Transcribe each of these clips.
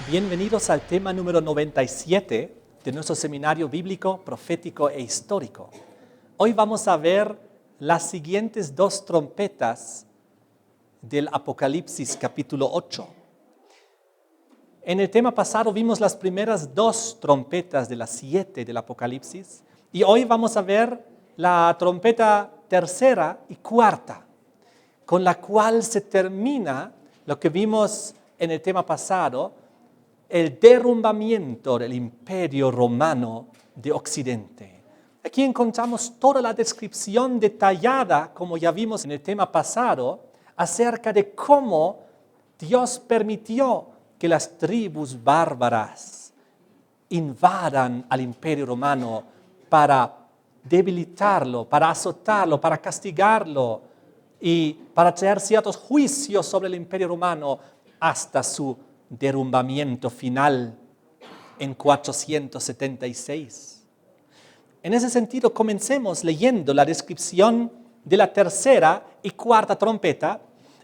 Bienvenidos al tema número 97 de nuestro seminario bíblico, profético e histórico. Hoy vamos a ver las siguientes dos trompetas del Apocalipsis capítulo 8. En el tema pasado vimos las primeras dos trompetas de las 7 del Apocalipsis y hoy vamos a ver la trompeta tercera y cuarta, con la cual se termina lo que vimos en el tema pasado, el derrumbamiento del Imperio Romano de Occidente. Aquí encontramos toda la descripción detallada, como ya vimos en el tema pasado, acerca de cómo Dios permitió que las tribus bárbaras invadan al Imperio Romano para debilitarlo, para azotarlo, para castigarlo y para traer ciertos juicios sobre el Imperio Romano hasta su derrumbamiento final en 476. En ese sentido, comencemos leyendo la descripción de la tercera y cuarta trompeta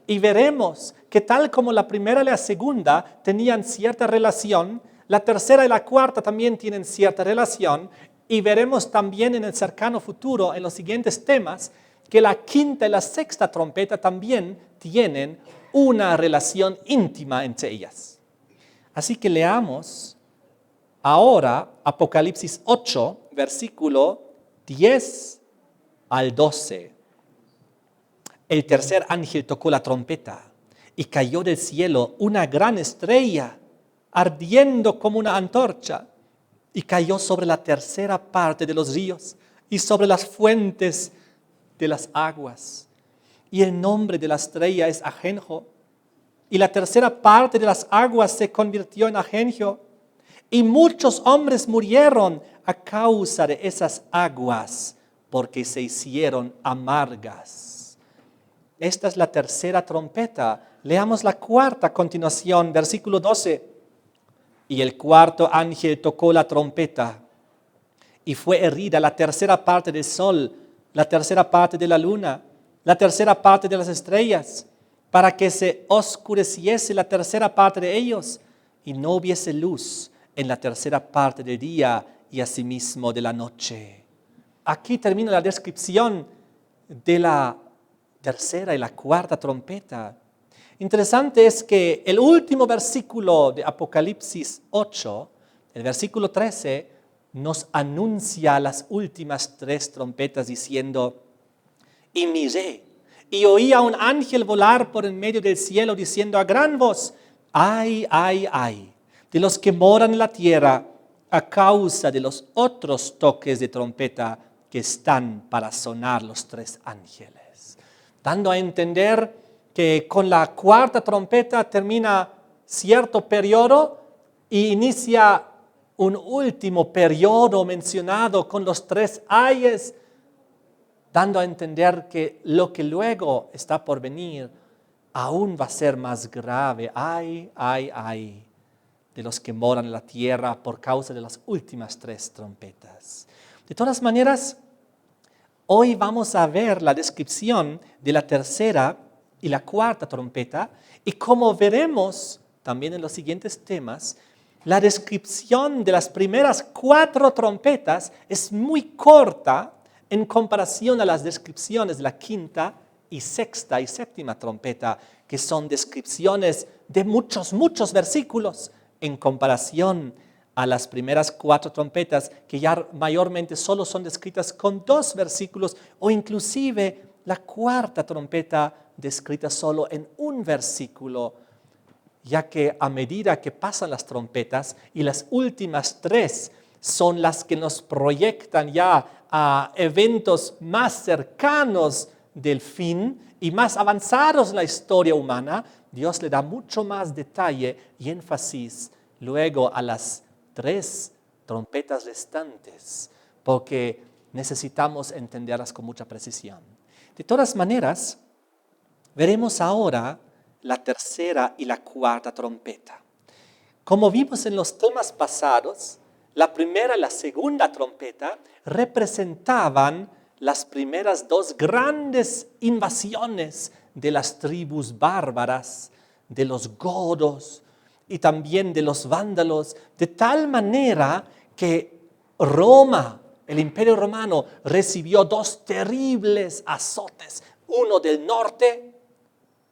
y veremos que tal como la primera y la segunda tenían cierta relación, la tercera y la cuarta también tienen cierta relación y veremos también en el cercano futuro, en los siguientes temas, que la quinta y la sexta trompeta también tienen una relación íntima entre ellas. Así que leamos ahora Apocalipsis 8, versículo 10 al 12. El tercer ángel tocó la trompeta y cayó del cielo una gran estrella, ardiendo como una antorcha, y cayó sobre la tercera parte de los ríos y sobre las fuentes de las aguas. Y el nombre de la estrella es Ajenjo. Y la tercera parte de las aguas se convirtió en ajenjo. Y muchos hombres murieron a causa de esas aguas, porque se hicieron amargas. Esta es la tercera trompeta. Leamos la cuarta a continuación, versículo 12. Y el cuarto ángel tocó la trompeta, y fue herida la tercera parte del sol, la tercera parte de la luna, la tercera parte de las estrellas, para que se oscureciese la tercera parte de ellos y no hubiese luz en la tercera parte del día y asimismo de la noche. Aquí termina la descripción de la tercera y la cuarta trompeta. Interesante es que el último versículo de Apocalipsis 8, el versículo 13, nos anuncia las últimas tres trompetas diciendo: y miré, y oí a un ángel volar por en medio del cielo diciendo a gran voz: ay, ay, ay, de los que moran en la tierra a causa de los otros toques de trompeta que están para sonar los tres ángeles. Dando a entender que con la cuarta trompeta termina cierto periodo y inicia un último periodo mencionado con los tres ayes, dando a entender que lo que luego está por venir aún va a ser más grave. Ay, ay, ay, de los que moran en la tierra por causa de las últimas tres trompetas. De todas maneras, hoy vamos a ver la descripción de la tercera y la cuarta trompeta, y como veremos también en los siguientes temas, la descripción de las primeras cuatro trompetas es muy corta en comparación a las descripciones de la quinta y sexta y séptima trompeta, que son descripciones de muchos versículos en comparación a las primeras cuatro trompetas, que ya mayormente solo son descritas con 2 versículos, o inclusive la cuarta trompeta descrita solo en 1 versículo, ya que a medida que pasan las trompetas y las últimas 3 son las que nos proyectan ya a eventos más cercanos del fin y más avanzados en la historia humana, Dios le da mucho más detalle y énfasis luego a las 3 trompetas restantes, porque necesitamos entenderlas con mucha precisión. De todas maneras, veremos ahora la tercera y la cuarta trompeta. Como vimos en los temas pasados, la primera y la segunda trompeta representaban las primeras 2 grandes invasiones de las tribus bárbaras, de los godos, y también de los vándalos, de tal manera que Roma, el Imperio Romano, recibió dos terribles azotes, uno del norte,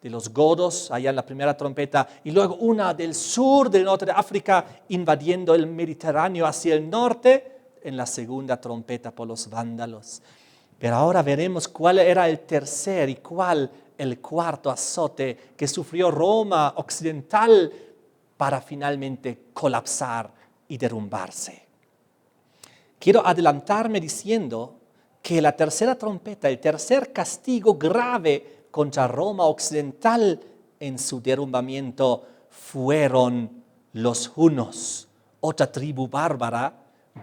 de los godos, allá en la primera trompeta, y luego una del sur, del norte de África, invadiendo el Mediterráneo hacia el norte, en la segunda trompeta por los vándalos. Pero ahora veremos cuál era el tercer y cuál el cuarto azote que sufrió Roma occidental para finalmente colapsar y derrumbarse. Quiero adelantarme diciendo que la tercera trompeta, el tercer castigo grave contra Roma occidental en su derrumbamiento, fueron los hunos, otra tribu bárbara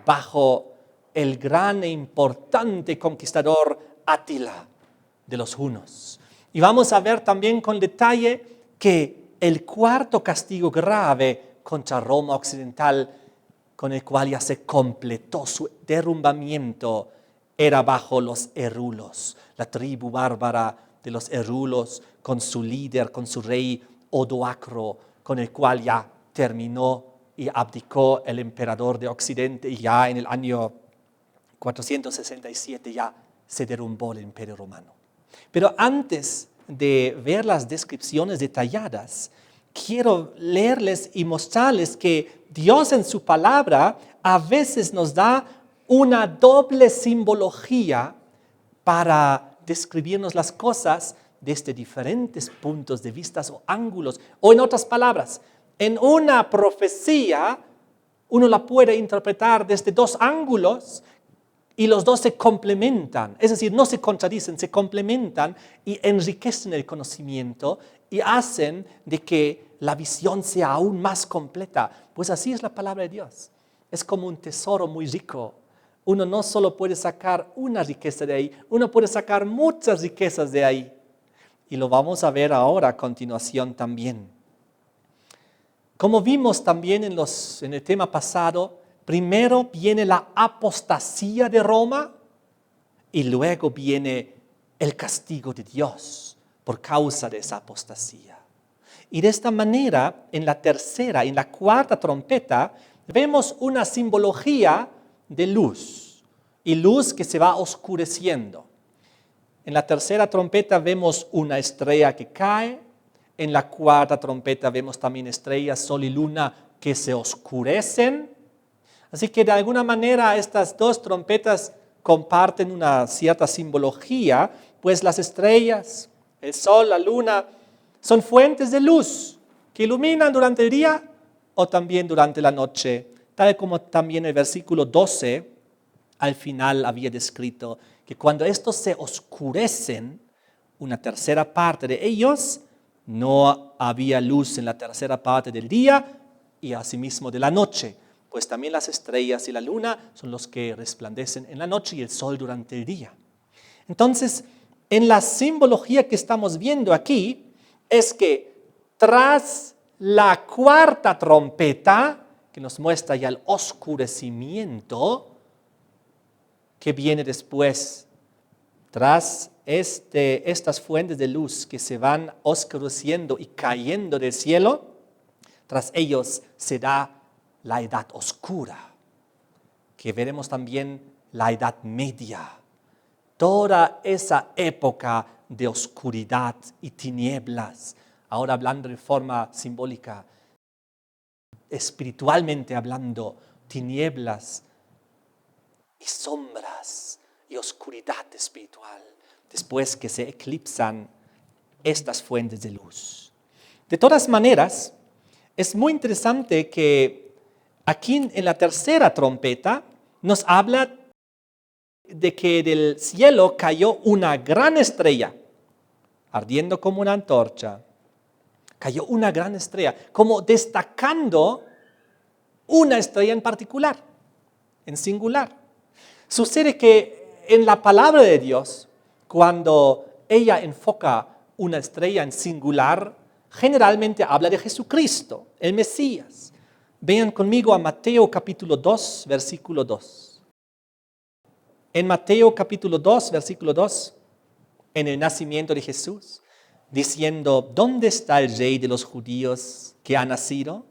bajo el gran e importante conquistador Átila de los hunos. Y vamos a ver también con detalle que el cuarto castigo grave contra Roma occidental, con el cual ya se completó su derrumbamiento, era bajo los erulos, la tribu bárbara de los erulos, con su líder, con su rey Odoacro, con el cual ya terminó y abdicó el emperador de Occidente, y ya en el año 467 ya se derrumbó el Imperio Romano. Pero antes de ver las descripciones detalladas, quiero leerles y mostrarles que Dios en su palabra a veces nos da una doble simbología para describirnos las cosas desde diferentes puntos de vista o ángulos. O en otras palabras, en una profecía uno la puede interpretar desde dos ángulos y los dos se complementan, es decir, no se contradicen, se complementan y enriquecen el conocimiento y hacen de que la visión sea aún más completa. Pues así es la palabra de Dios. Es como un tesoro muy rico. Uno no solo puede sacar una riqueza de ahí, uno puede sacar muchas riquezas de ahí. Y lo vamos a ver ahora a continuación también. Como vimos también en el tema pasado, primero viene la apostasía de Roma y luego viene el castigo de Dios por causa de esa apostasía. Y de esta manera, en la tercera y en la cuarta trompeta, vemos una simbología de luz, y luz que se va oscureciendo. En la tercera trompeta vemos una estrella que cae, en la cuarta trompeta vemos también estrellas, sol y luna que se oscurecen. Así que de alguna manera estas dos trompetas comparten una cierta simbología, pues las estrellas, el sol, la luna, son fuentes de luz que iluminan durante el día o también durante la noche, tal como también el versículo 12 al final había descrito que cuando estos se oscurecen, una tercera parte de ellos, no había luz en la tercera parte del día y asimismo de la noche, pues también las estrellas y la luna son los que resplandecen en la noche y el sol durante el día. Entonces, en la simbología que estamos viendo aquí, es que tras la cuarta trompeta, que nos muestra ya el oscurecimiento, que viene después, tras estas fuentes de luz que se van oscureciendo y cayendo del cielo, tras ellos se da la edad oscura, que veremos también la edad media, toda esa época de oscuridad y tinieblas, ahora hablando de forma simbólica, espiritualmente hablando, tinieblas y sombras y oscuridad espiritual, después que se eclipsan estas fuentes de luz. De todas maneras, es muy interesante que aquí en la tercera trompeta nos habla de que del cielo cayó una gran estrella, ardiendo como una antorcha. Cayó una gran estrella, como destacando una estrella en particular, en singular. Sucede que en la palabra de Dios, cuando ella enfoca una estrella en singular, generalmente habla de Jesucristo, el Mesías. Vean conmigo a Mateo capítulo 2, versículo 2. En Mateo capítulo 2, versículo 2, en el nacimiento de Jesús, diciendo, ¿dónde está el rey de los judíos que ha nacido?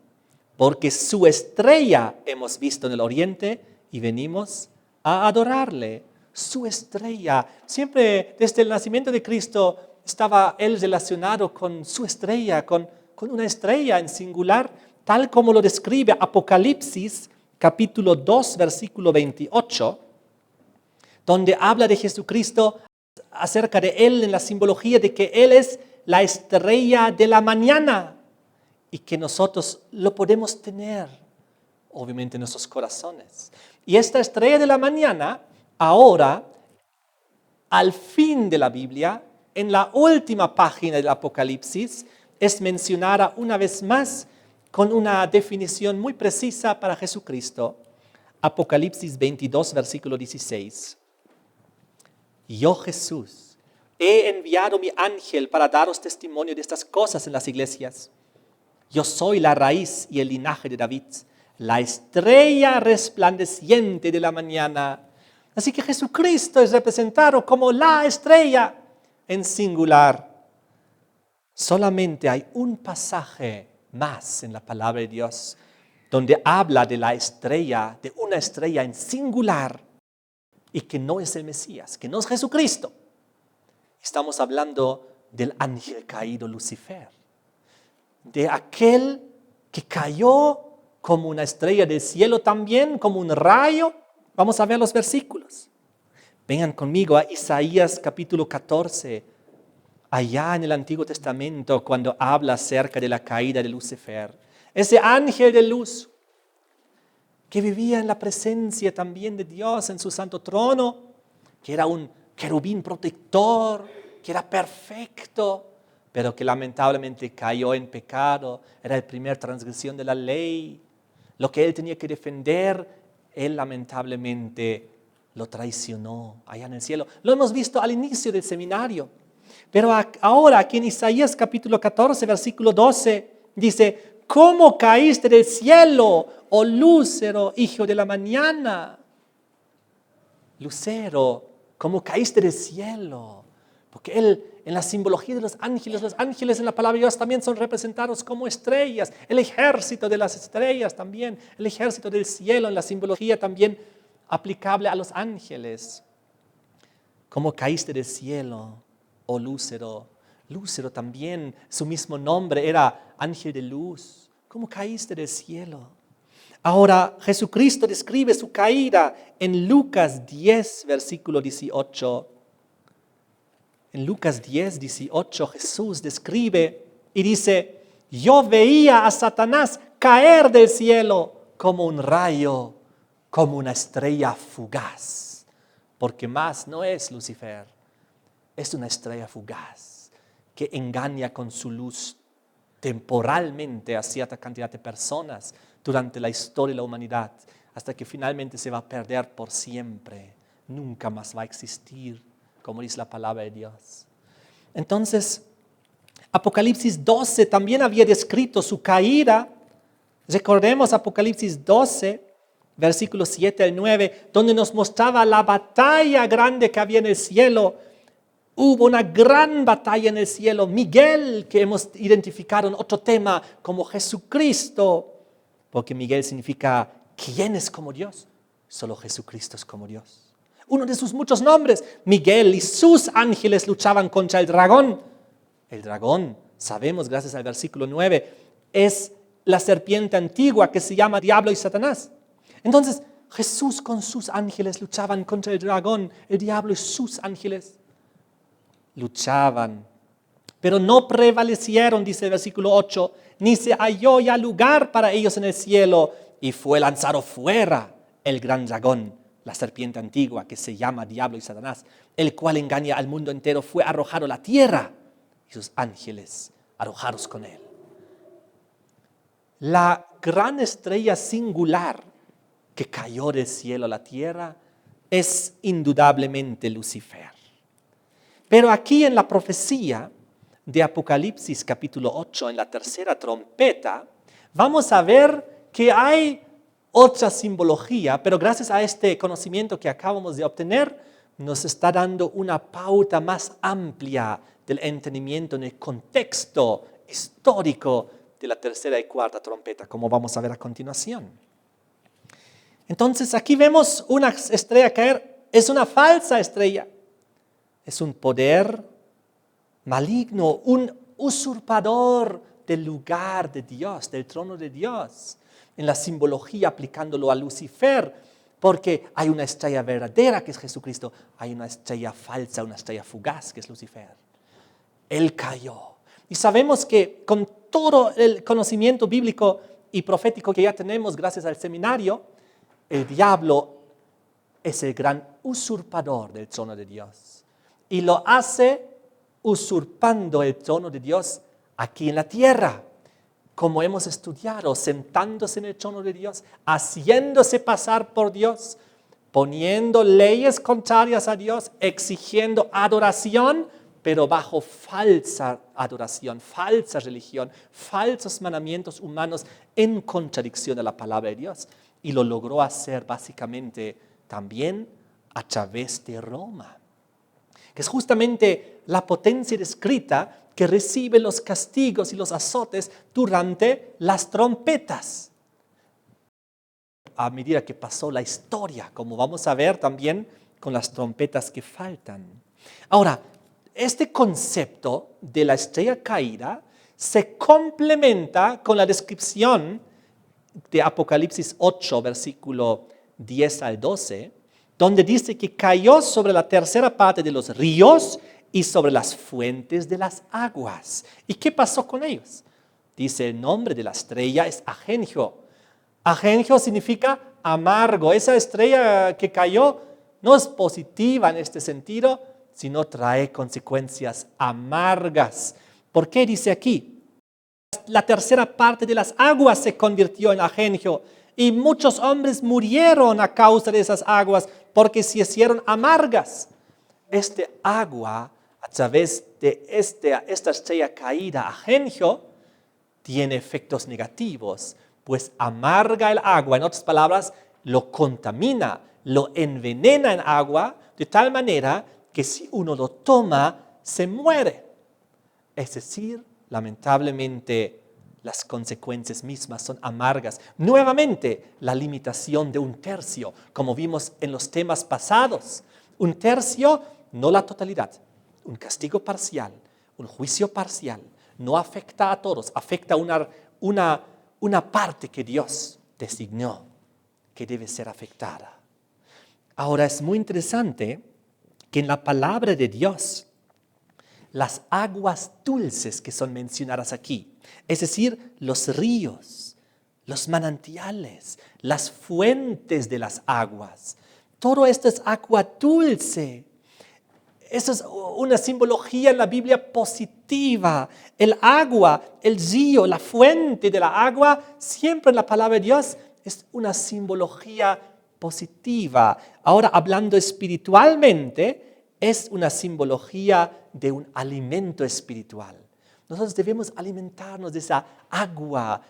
porque su estrella hemos visto en el oriente y venimos a adorarle. Su estrella. Siempre desde el nacimiento de Cristo estaba él relacionado con su estrella, con una estrella en singular, tal como lo describe Apocalipsis capítulo 2, versículo 28, donde habla de Jesucristo acerca de él en la simbología de que él es la estrella de la mañana y que nosotros lo podemos tener, obviamente, en nuestros corazones. Y esta estrella de la mañana, ahora, al fin de la Biblia, en la última página del Apocalipsis, es mencionada una vez más con una definición muy precisa para Jesucristo. Apocalipsis 22, versículo 16. Yo, Jesús, he enviado mi ángel para daros testimonio de estas cosas en las iglesias. Yo soy la raíz y el linaje de David, la estrella resplandeciente de la mañana. Así que Jesucristo es representado como la estrella en singular. Solamente hay un pasaje más en la palabra de Dios donde habla de la estrella, de una estrella en singular y que no es el Mesías, que no es Jesucristo. Estamos hablando del ángel caído Lucifer, de aquel que cayó como una estrella del cielo también, como un rayo. Vamos a ver los versículos. Vengan conmigo a Isaías capítulo 14, allá en el Antiguo Testamento, cuando habla acerca de la caída de Lucifer. Ese ángel de luz que vivía en la presencia también de Dios en su santo trono, que era un querubín protector, que era perfecto, pero que lamentablemente cayó en pecado, era la primera transgresión de la ley. Lo que él tenía que defender, él lamentablemente lo traicionó allá en el cielo. Lo hemos visto al inicio del seminario. Pero ahora aquí en Isaías capítulo 14, versículo 12, dice: ¿cómo caíste del cielo, oh Lucero, hijo de la mañana? Lucero, ¿cómo caíste del cielo? Porque él, en la simbología de los ángeles en la palabra de Dios también son representados como estrellas. El ejército de las estrellas también, el ejército del cielo en la simbología también aplicable a los ángeles. ¿Cómo caíste del cielo, oh Lucero? Lucero también, su mismo nombre era ángel de luz. ¿Cómo caíste del cielo? Ahora, Jesucristo describe su caída en Lucas 10, versículo 18. En Lucas 10, 18, Jesús describe y dice: yo veía a Satanás caer del cielo como un rayo, como una estrella fugaz. Porque más no es Lucifer, es una estrella fugaz que engaña con su luz temporalmente a cierta cantidad de personas durante la historia de la humanidad, hasta que finalmente se va a perder por siempre. Nunca más va a existir, como dice la palabra de Dios. Entonces, Apocalipsis 12 también había descrito su caída. Recordemos Apocalipsis 12, versículos 7 al 9, donde nos mostraba la batalla grande que había en el cielo. Hubo una gran batalla en el cielo. Miguel, que hemos identificado en otro tema como Jesucristo, porque Miguel significa ¿quién es como Dios? Solo Jesucristo es como Dios. Uno de sus muchos nombres, Miguel y sus ángeles luchaban contra el dragón. El dragón, sabemos gracias al versículo 9, es la serpiente antigua que se llama Diablo y Satanás. Entonces, Jesús con sus ángeles luchaban contra el dragón, el diablo y sus ángeles luchaban, pero no prevalecieron, dice el versículo 8, ni se halló ya lugar para ellos en el cielo, y fue lanzado fuera el gran dragón, la serpiente antigua que se llama Diablo y Satanás, el cual engaña al mundo entero. Fue arrojado a la tierra y sus ángeles arrojados con él. La gran estrella singular que cayó del cielo a la tierra es indudablemente Lucifer. Pero aquí en la profecía de Apocalipsis capítulo 8, en la tercera trompeta, vamos a ver que hay otra simbología, pero gracias a este conocimiento que acabamos de obtener, nos está dando una pauta más amplia del entendimiento en el contexto histórico de la tercera y cuarta trompeta, como vamos a ver a continuación. Entonces aquí vemos una estrella caer, es una falsa estrella, es un poder maligno, un usurpador del lugar de Dios, del trono de Dios, en la simbología aplicándolo a Lucifer, porque hay una estrella verdadera que es Jesucristo, hay una estrella falsa, una estrella fugaz que es Lucifer. Él cayó. Y sabemos que con todo el conocimiento bíblico y profético que ya tenemos gracias al seminario, el diablo es el gran usurpador del trono de Dios. Y lo hace usurpando el trono de Dios aquí en la tierra, como hemos estudiado, sentándose en el trono de Dios, haciéndose pasar por Dios, poniendo leyes contrarias a Dios, exigiendo adoración, pero bajo falsa adoración, falsa religión, falsos mandamientos humanos en contradicción a la palabra de Dios. Y lo logró hacer básicamente también a través de Roma, que es justamente la potencia descrita que recibe los castigos y los azotes durante las trompetas. A medida que pasó la historia, como vamos a ver también con las trompetas que faltan. Ahora, este concepto de la estrella caída se complementa con la descripción de Apocalipsis 8, versículo 10 al 12, donde dice que cayó sobre la tercera parte de los ríos y sobre las fuentes de las aguas. ¿Y qué pasó con ellos? Dice, el nombre de la estrella es Ajenjo. Ajenjo significa amargo. Esa estrella que cayó no es positiva en este sentido, sino trae consecuencias amargas. ¿Por qué dice aquí? La tercera parte de las aguas se convirtió en Ajenjo y muchos hombres murieron a causa de esas aguas porque se hicieron amargas. Este agua, a través de esta estrella caída, Ajenjo, tiene efectos negativos, pues amarga el agua, en otras palabras, lo contamina, lo envenena en agua, de tal manera que si uno lo toma, se muere. Es decir, lamentablemente, las consecuencias mismas son amargas. Nuevamente, la limitación de 1/3, como vimos en los temas pasados. 1/3, no la totalidad. Un castigo parcial, un juicio parcial. No afecta a todos, afecta a una parte que Dios designó que debe ser afectada. Ahora es muy interesante que en la palabra de Dios, las aguas dulces que son mencionadas aquí, es decir, los ríos, los manantiales, las fuentes de las aguas, todo esto es agua dulce. Eso es una simbología en la Biblia positiva. El agua, el río, la fuente de la agua, siempre en la palabra de Dios es una simbología positiva. Ahora, hablando espiritualmente, es una simbología de un alimento espiritual. Nosotros debemos alimentarnos de esa agua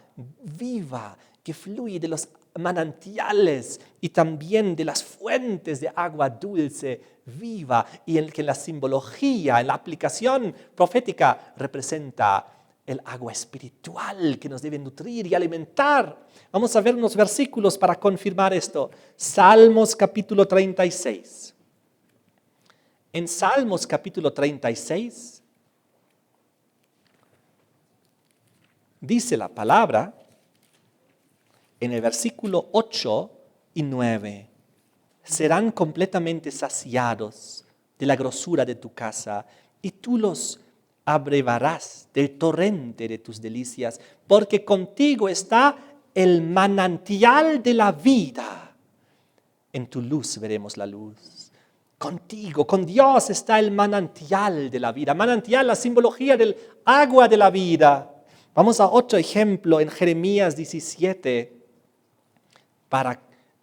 viva que fluye de los manantiales y también de las fuentes de agua dulce, viva, y en que la simbología, en la aplicación profética representa el agua espiritual que nos debe nutrir y alimentar. Vamos a ver unos versículos para confirmar esto. Salmos capítulo 36. En Salmos capítulo 36 dice la palabra en el versículo 8 y 9, serán completamente saciados de la grosura de tu casa y tú los abrevarás del torrente de tus delicias, porque contigo está el manantial de la vida. En tu luz veremos la luz. Contigo, con Dios está el manantial de la vida. Manantial, la simbología del agua de la vida. Vamos a otro ejemplo en Jeremías 17 para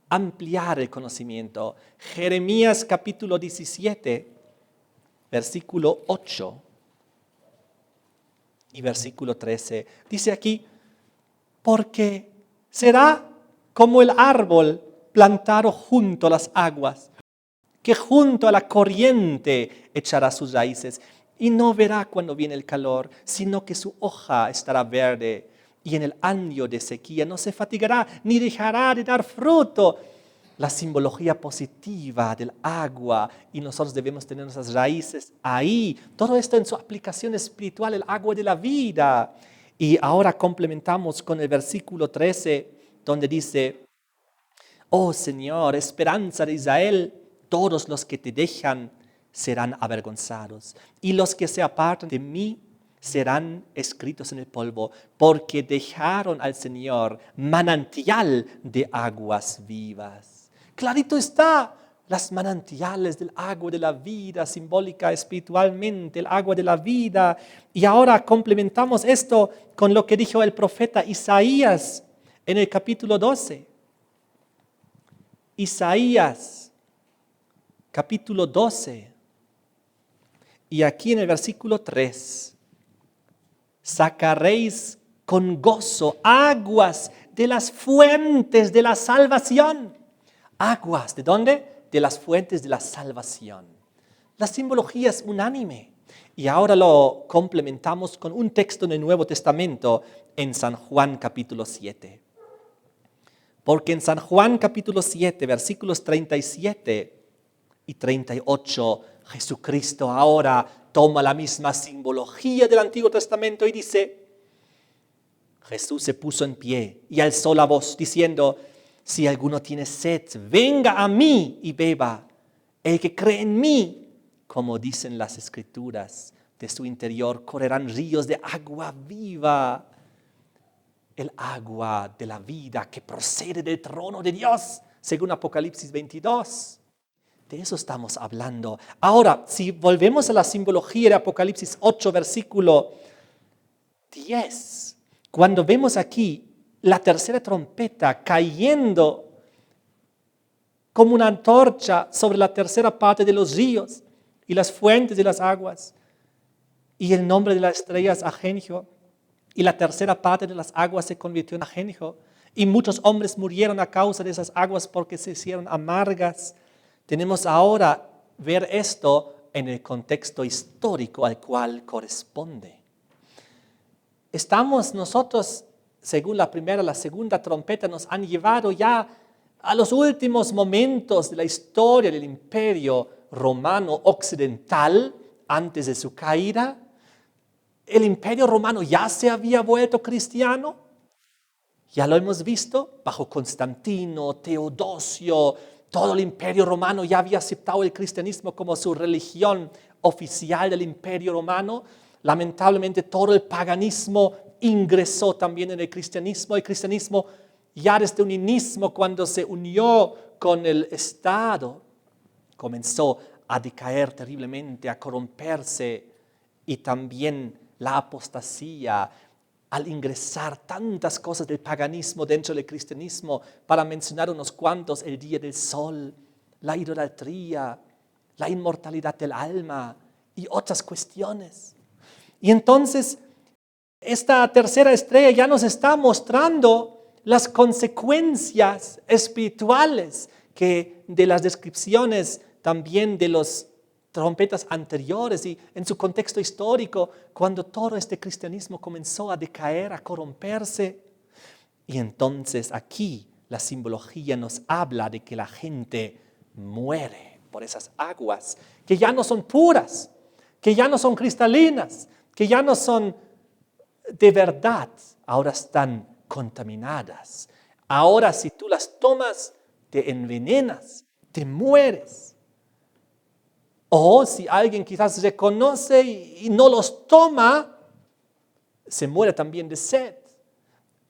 ampliar el conocimiento. Jeremías capítulo 17, versículo 8 y versículo 13. Dice aquí, porque será como el árbol plantado junto a las aguas, que junto a la corriente echará sus raíces y no verá cuando viene el calor, sino que su hoja estará verde y en el año de sequía no se fatigará ni dejará de dar fruto. La simbología positiva del agua, y nosotros debemos tener nuestras raíces ahí. Todo esto en su aplicación espiritual, el agua de la vida. Y ahora complementamos con el versículo 13, donde dice: oh Señor, esperanza de Israel, todos los que te dejan serán avergonzados, y los que se apartan de mí serán escritos en el polvo, porque dejaron al Señor manantial de aguas vivas. Clarito está, las manantiales del agua de la vida, simbólica espiritualmente, el agua de la vida. Y ahora complementamos esto con lo que dijo el profeta Isaías en el capítulo 12. Isaías, capítulo 12. Y aquí en el versículo 3, sacaréis con gozo aguas de las fuentes de la salvación. Aguas, ¿de dónde? De las fuentes de la salvación. La simbología es unánime. Y ahora lo complementamos con un texto en el Nuevo Testamento en San Juan capítulo 7. Porque en San Juan capítulo 7, versículos 37 y 38, Jesucristo ahora toma la misma simbología del Antiguo Testamento y dice: Jesús se puso en pie y alzó la voz diciendo: si alguno tiene sed, venga a mí y beba. El que cree en mí, como dicen las Escrituras, de su interior correrán ríos de agua viva. El agua de la vida que procede del trono de Dios, según Apocalipsis 22. De eso estamos hablando. Ahora, si volvemos a la simbología de Apocalipsis 8, versículo 10, cuando vemos aquí la tercera trompeta cayendo como una antorcha sobre la tercera parte de los ríos y las fuentes de las aguas, y el nombre de la estrella es Ajenjo, y la tercera parte de las aguas se convirtió en Ajenjo, y muchos hombres murieron a causa de esas aguas porque se hicieron amargas. Tenemos ahora ver esto en el contexto histórico al cual corresponde. Estamos nosotros, según la primera, la segunda trompeta, nos han llevado ya a los últimos momentos de la historia del Imperio Romano Occidental antes de su caída. El Imperio Romano ya se había vuelto cristiano. Ya lo hemos visto bajo Constantino, Teodosio. Todo el Imperio Romano ya había aceptado el cristianismo como su religión oficial del Imperio Romano. Lamentablemente todo el paganismo ingresó también en el cristianismo. El cristianismo ya desde un inicio, cuando se unió con el Estado, comenzó a decaer terriblemente, a corromperse, y también la apostasía al ingresar tantas cosas del paganismo dentro del cristianismo, para mencionar unos cuantos: el día del sol, la idolatría, la inmortalidad del alma y otras cuestiones. Y entonces esta tercera estrella ya nos está mostrando las consecuencias espirituales que de las descripciones también de los trompetas anteriores y en su contexto histórico, cuando todo este cristianismo comenzó a decaer, a corromperse. Y entonces aquí la simbología nos habla de que la gente muere por esas aguas que ya no son puras, que ya no son cristalinas, que ya no son de verdad, ahora están contaminadas. Ahora si tú las tomas, te envenenas, te mueres. O si alguien quizás reconoce y no los toma, se muere también de sed.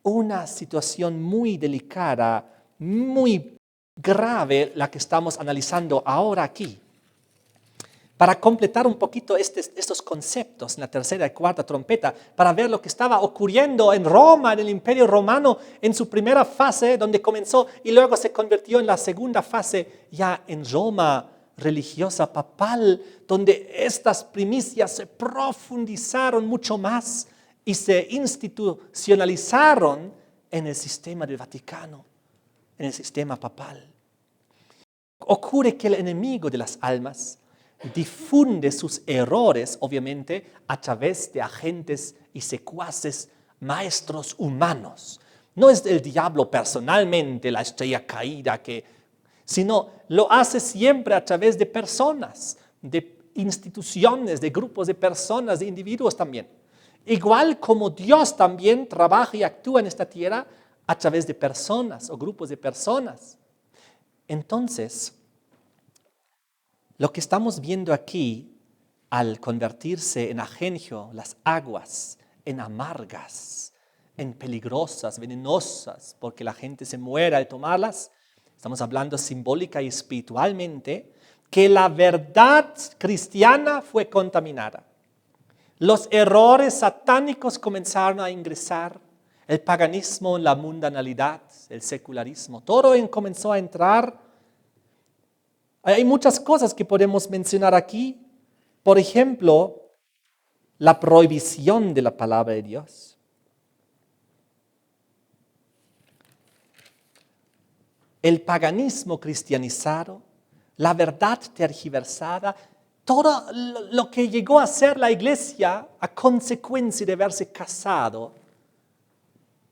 Una situación muy delicada, muy grave la que estamos analizando ahora aquí. Para completar un poquito estos conceptos en la tercera y cuarta trompeta, para ver lo que estaba ocurriendo en Roma, en el Imperio Romano, en su primera fase, donde comenzó y luego se convirtió en la segunda fase, ya en Roma religiosa papal, donde estas primicias se profundizaron mucho más y se institucionalizaron en el sistema del Vaticano, en el sistema papal. Ocurre que el enemigo de las almas difunde sus errores, obviamente, a través de agentes y secuaces maestros humanos. No es el diablo personalmente, la estrella caída, sino lo hace siempre a través de personas, de instituciones, de grupos de personas, de individuos también. Igual como Dios también trabaja y actúa en esta tierra a través de personas o grupos de personas. Entonces, lo que estamos viendo aquí, al convertirse en ajenjo las aguas en amargas, en peligrosas, venenosas, porque la gente se muere al tomarlas, estamos hablando simbólica y espiritualmente, que la verdad cristiana fue contaminada. Los errores satánicos comenzaron a ingresar, el paganismo, la mundanalidad, el secularismo, todo comenzó a entrar. Hay muchas cosas que podemos mencionar aquí. Por ejemplo, la prohibición de la palabra de Dios. El paganismo cristianizado, la verdad tergiversada, todo lo que llegó a ser la iglesia a consecuencia de haberse casado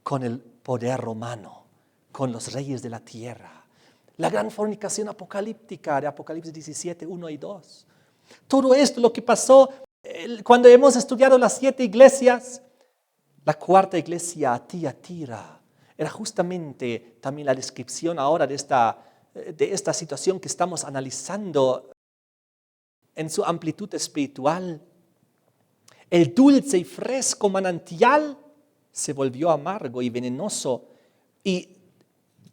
con el poder romano, con los reyes de la tierra. La gran fornicación apocalíptica de Apocalipsis 17, 1 y 2. Todo esto, lo que pasó cuando hemos estudiado las 7 iglesias, la 4ª iglesia, Tiatira, era justamente también la descripción ahora de esta situación que estamos analizando en su amplitud espiritual. El dulce y fresco manantial se volvió amargo y venenoso, y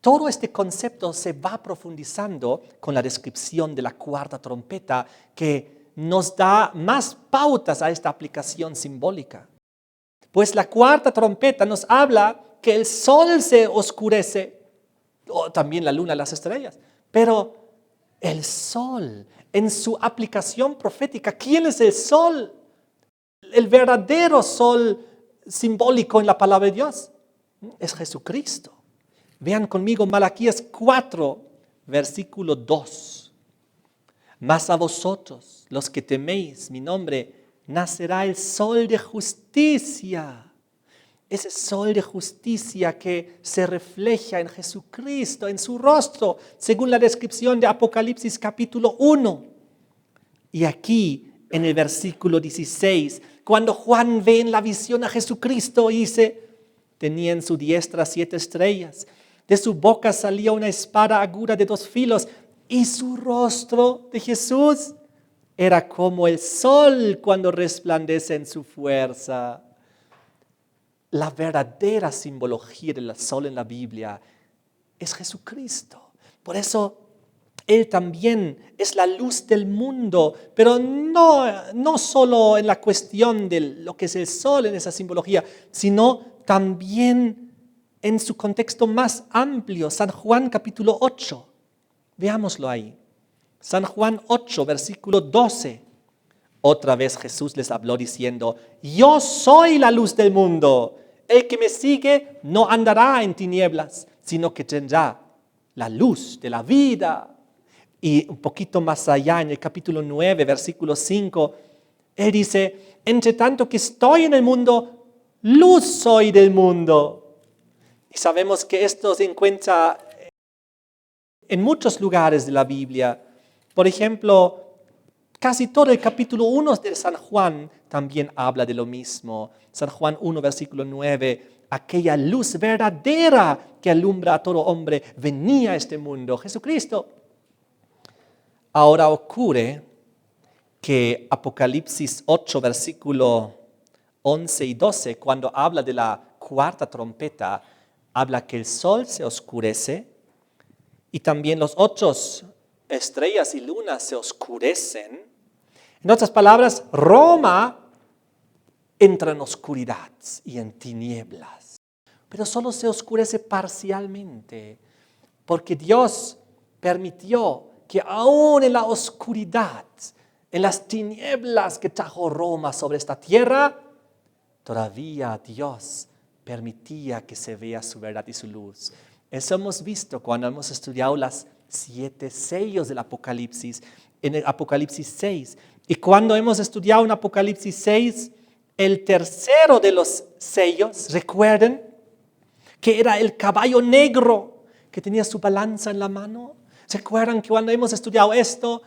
todo este concepto se va profundizando con la descripción de la 4ª trompeta, que nos da más pautas a esta aplicación simbólica. Pues la 4ª trompeta nos habla que el sol se oscurece, o también la luna y las estrellas, pero el sol, en su aplicación profética, ¿quién es el sol? El verdadero sol simbólico en la palabra de Dios es Jesucristo. Vean conmigo Malaquías 4, versículo 2. Mas a vosotros, los que teméis mi nombre, nacerá el sol de justicia. Ese sol de justicia que se refleja en Jesucristo, en su rostro, según la descripción de Apocalipsis capítulo 1. Y aquí, en el versículo 16, cuando Juan ve en la visión a Jesucristo, dice, tenía en su diestra 7 estrellas, de su boca salía una espada aguda de 2 filos, y su rostro de Jesús era como el sol cuando resplandece en su fuerza. La verdadera simbología del sol en la Biblia es Jesucristo. Por eso Él también es la luz del mundo, pero no solo en la cuestión de lo que es el sol en esa simbología, sino también en su contexto más amplio. San Juan capítulo 8, veámoslo ahí. San Juan 8, versículo 12. Otra vez Jesús les habló diciendo, yo soy la luz del mundo. El que me sigue no andará en tinieblas, sino que tendrá la luz de la vida. Y un poquito más allá, en el capítulo 9, versículo 5, Él dice, entre tanto que estoy en el mundo, luz soy del mundo. Y sabemos que esto se encuentra en muchos lugares de la Biblia. Por ejemplo, casi todo el capítulo 1 de San Juan también habla de lo mismo. San Juan 1, versículo 9, aquella luz verdadera que alumbra a todo hombre venía a este mundo, Jesucristo. Ahora ocurre que Apocalipsis 8, versículo 11 y 12, cuando habla de la 4ª trompeta, habla que el sol se oscurece y también los 8 estrellas y lunas se oscurecen. En otras palabras, Roma entra en oscuridad y en tinieblas, pero solo se oscurece parcialmente, porque Dios permitió que aún en la oscuridad, en las tinieblas que trajo Roma sobre esta tierra, todavía Dios permitía que se vea su verdad y su luz. Eso hemos visto cuando hemos estudiado las 7 sellos del Apocalipsis, en el Apocalipsis 6. Y cuando hemos estudiado en Apocalipsis 6, El tercero de los sellos, recuerden, que era el caballo negro que tenía su balanza en la mano. ¿Recuerdan que cuando hemos estudiado esto,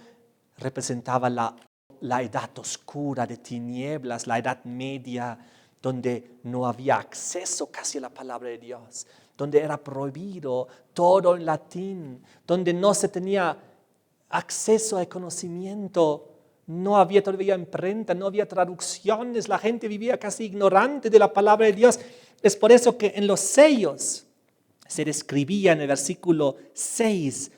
representaba la edad oscura de tinieblas, la edad media, donde no había acceso casi a la palabra de Dios, donde era prohibido todo en latín, donde no se tenía acceso al conocimiento, no había todavía imprenta, no había traducciones, la gente vivía casi ignorante de la palabra de Dios. Es por eso que en los sellos se describía en el versículo 6,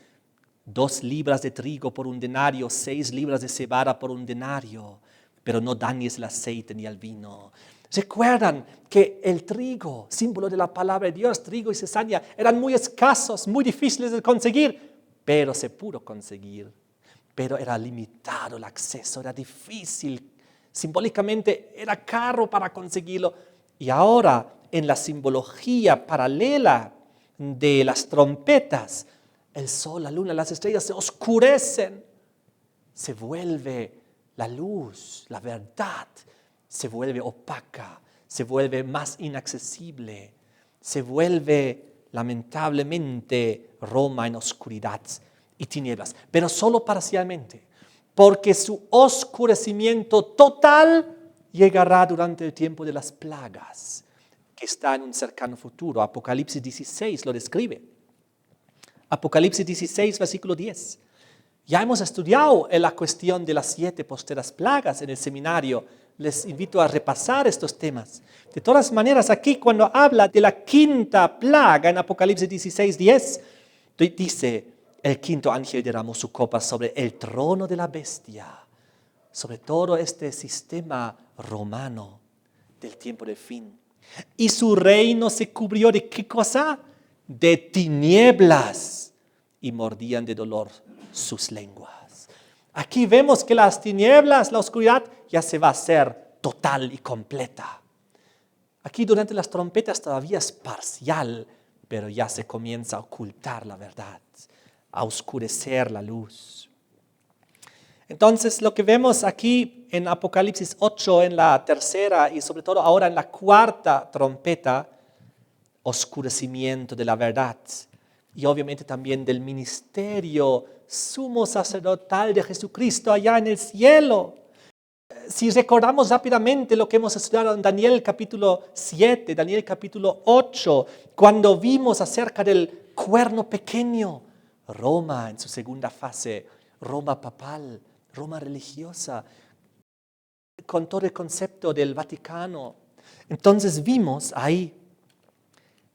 2 libras de trigo por 1 denario, 6 libras de cebada por 1 denario, pero no dañes el aceite ni el vino. Recuerdan que el trigo, símbolo de la palabra de Dios, trigo y cizaña, eran muy escasos, muy difíciles de conseguir, pero se pudo conseguir. Pero era limitado el acceso, era difícil, simbólicamente era caro para conseguirlo. Y ahora, en la simbología paralela de las trompetas, el sol, la luna, las estrellas se oscurecen, se vuelve la luz, la verdad, se vuelve opaca, se vuelve más inaccesible, se vuelve lamentablemente Roma en oscuridad y tinieblas, pero solo parcialmente, porque su oscurecimiento total llegará durante el tiempo de las plagas, que está en un cercano futuro. Apocalipsis 16 lo describe. Apocalipsis 16, versículo 10. Ya hemos estudiado la cuestión de las 7 posteras plagas en el seminario. Les invito a repasar estos temas. De todas maneras, aquí cuando habla de la 5ª plaga en Apocalipsis 16, 10, dice: el 5º ángel derramó su copa sobre el trono de la bestia, sobre todo este sistema romano del tiempo del fin. Y su reino se cubrió de ¿qué cosa? De tinieblas, y mordían de dolor sus lenguas. Aquí vemos que las tinieblas, la oscuridad, ya se va a hacer total y completa. Aquí durante las trompetas todavía es parcial, pero ya se comienza a ocultar la verdad, a oscurecer la luz. Entonces, lo que vemos aquí en Apocalipsis 8, en la 3ª y sobre todo ahora en la 4ª trompeta, oscurecimiento de la verdad y obviamente también del ministerio sumo sacerdotal de Jesucristo allá en el cielo. Si recordamos rápidamente lo que hemos estudiado en Daniel capítulo 7, Daniel capítulo 8, cuando vimos acerca del cuerno pequeño, Roma en su segunda fase, Roma papal, Roma religiosa, con todo el concepto del Vaticano. Entonces vimos ahí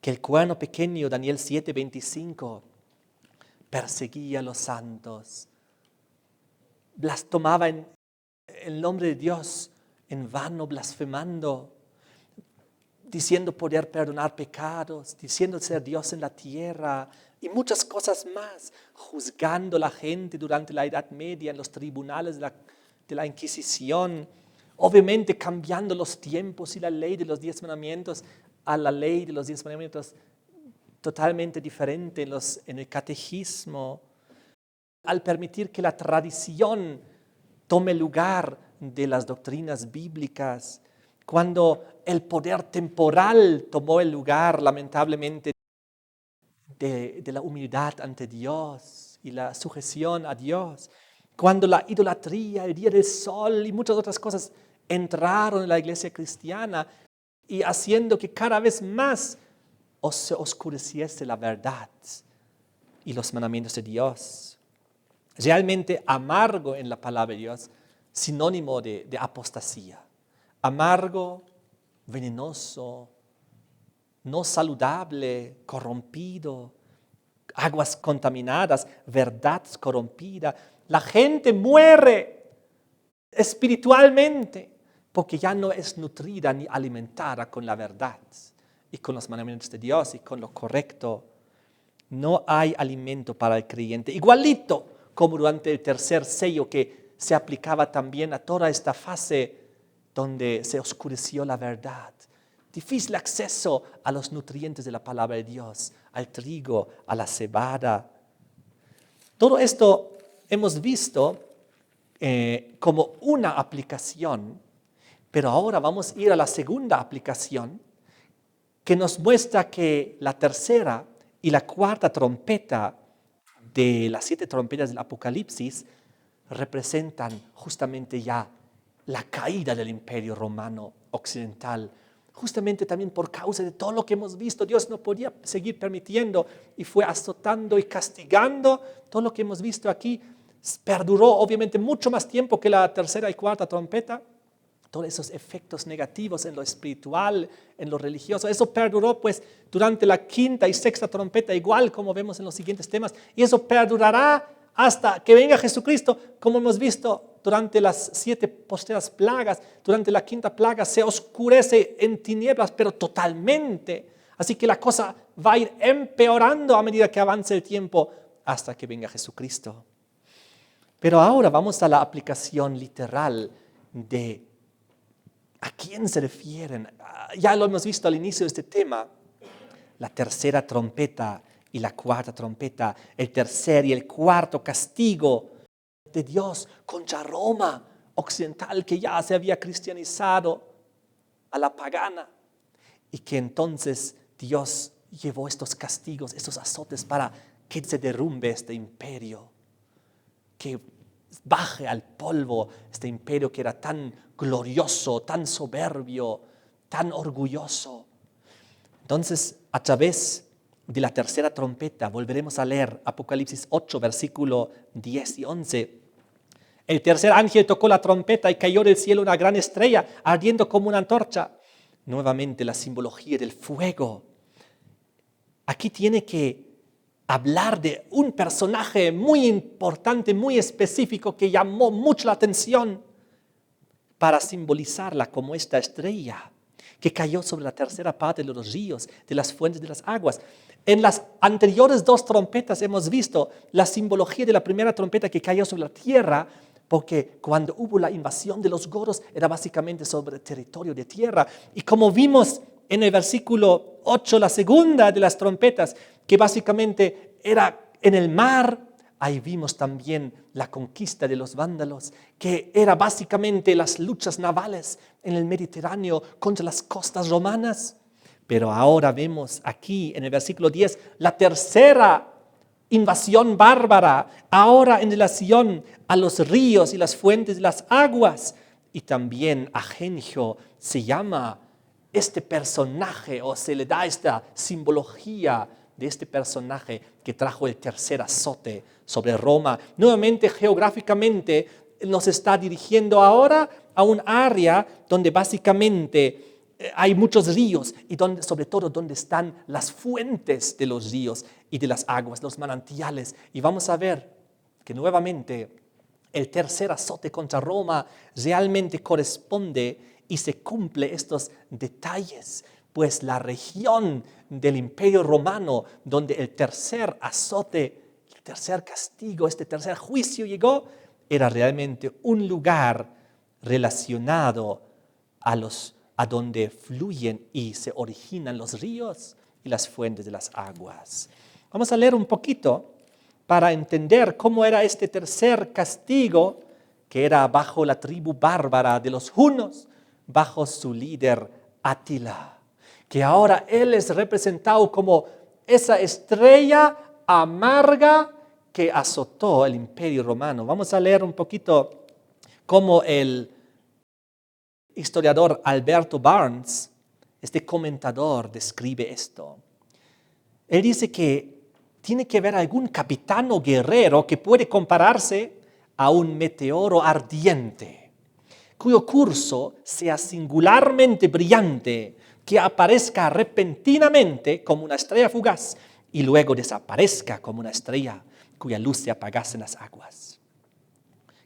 que el cuerno pequeño, Daniel 7:25, perseguía a los santos, blasfemaba en el nombre de Dios en vano, blasfemando, diciendo poder perdonar pecados, diciendo ser Dios en la tierra y muchas cosas más, juzgando a la gente durante la Edad Media en los tribunales de la Inquisición, obviamente cambiando los tiempos y la ley de los 10 mandamientos a la ley de los 10 mandamientos totalmente diferente en el catecismo, al permitir que la tradición tome lugar de las doctrinas bíblicas, cuando el poder temporal tomó el lugar, lamentablemente, de la humildad ante Dios y la sujeción a Dios, cuando la idolatría, el día del sol y muchas otras cosas entraron en la iglesia cristiana y haciendo que cada vez más se oscureciese la verdad y los mandamientos de Dios. Realmente amargo en la palabra de Dios, sinónimo de apostasía. Amargo, venenoso, no saludable, corrompido, aguas contaminadas, verdad corrompida. La gente muere espiritualmente porque ya no es nutrida ni alimentada con la verdad y con los mandamientos de Dios y con lo correcto. No hay alimento para el creyente. Igualito como durante el tercer sello que se aplicaba también a toda esta fase donde se oscureció la verdad. Difícil acceso a los nutrientes de la palabra de Dios, al trigo, a la cebada. Todo esto hemos visto como una aplicación, Pero ahora vamos a ir a la segunda aplicación que nos muestra que la tercera y la cuarta trompeta de las 7 trompetas del Apocalipsis representan justamente ya la caída del Imperio Romano Occidental. Justamente también por causa de todo lo que hemos visto, Dios no podía seguir permitiendo y fue azotando y castigando. Todo lo que hemos visto aquí perduró obviamente mucho más tiempo que la tercera y cuarta trompeta. Todos esos efectos negativos en lo espiritual, en lo religioso, eso perduró pues durante la quinta y sexta trompeta, igual como vemos en los siguientes temas, y eso perdurará hasta que venga Jesucristo, como hemos visto durante las 7 posteras plagas. Durante la quinta plaga se oscurece en tinieblas, pero totalmente. Así que la cosa va a ir empeorando a medida que avance el tiempo hasta que venga Jesucristo. Pero ahora vamos a la aplicación literal de ¿a quién se refieren? Ya lo hemos visto al inicio de este tema. La tercera trompeta y la cuarta trompeta, el tercer y el cuarto castigo de Dios contra Roma occidental, que ya se había cristianizado a la pagana, y que entonces Dios llevó estos castigos, estos azotes para que se derrumbe este imperio, que baje al polvo este imperio que era tan glorioso, tan soberbio, tan orgulloso. Entonces, a través de la tercera trompeta, volveremos a leer Apocalipsis 8, versículo 10 y 11. El tercer ángel tocó la trompeta y cayó del cielo una gran estrella, ardiendo como una antorcha. Nuevamente la simbología del fuego. Aquí tiene que hablar de un personaje muy importante, muy específico, que llamó mucho la atención para simbolizarla como esta estrella que cayó sobre la tercera parte de los ríos, de las fuentes de las aguas. En las anteriores 2 trompetas hemos visto la simbología de la primera trompeta que cayó sobre la tierra, porque cuando hubo la invasión de los godos era básicamente sobre el territorio de tierra. Y como vimos en el versículo 8, la segunda de las trompetas, que básicamente era en el mar, ahí vimos también la conquista de los vándalos, que era básicamente las luchas navales en el Mediterráneo contra las costas romanas. Pero ahora vemos aquí en el versículo 10 la tercera invasión bárbara, ahora en relación a los ríos y las fuentes de las aguas. Y también Agenjo se llama este personaje, o se le da esta simbología de este personaje que trajo el tercer azote sobre Roma. Nuevamente, geográficamente, nos está dirigiendo ahora a un área donde básicamente hay muchos ríos y donde, sobre todo donde están las fuentes de los ríos y de las aguas, los manantiales. Y vamos a ver que nuevamente el tercer azote contra Roma realmente corresponde y se cumple estos detalles, pues la región del Imperio Romano donde el tercer azote, el tercer castigo, este tercer juicio llegó, era realmente un lugar relacionado a donde fluyen y se originan los ríos y las fuentes de las aguas. Vamos a leer un poquito para entender cómo era este tercer castigo, que era bajo la tribu bárbara de los hunos, bajo su líder Atila, que ahora él es representado como esa estrella amarga que azotó el Imperio Romano. Vamos a leer un poquito cómo el historiador Alberto Barnes, este comentador, describe esto. Él dice que tiene que haber algún capitán o guerrero que puede compararse a un meteoro ardiente, cuyo curso sea singularmente brillante, que aparezca repentinamente como una estrella fugaz y luego desaparezca como una estrella cuya luz se apagase en las aguas.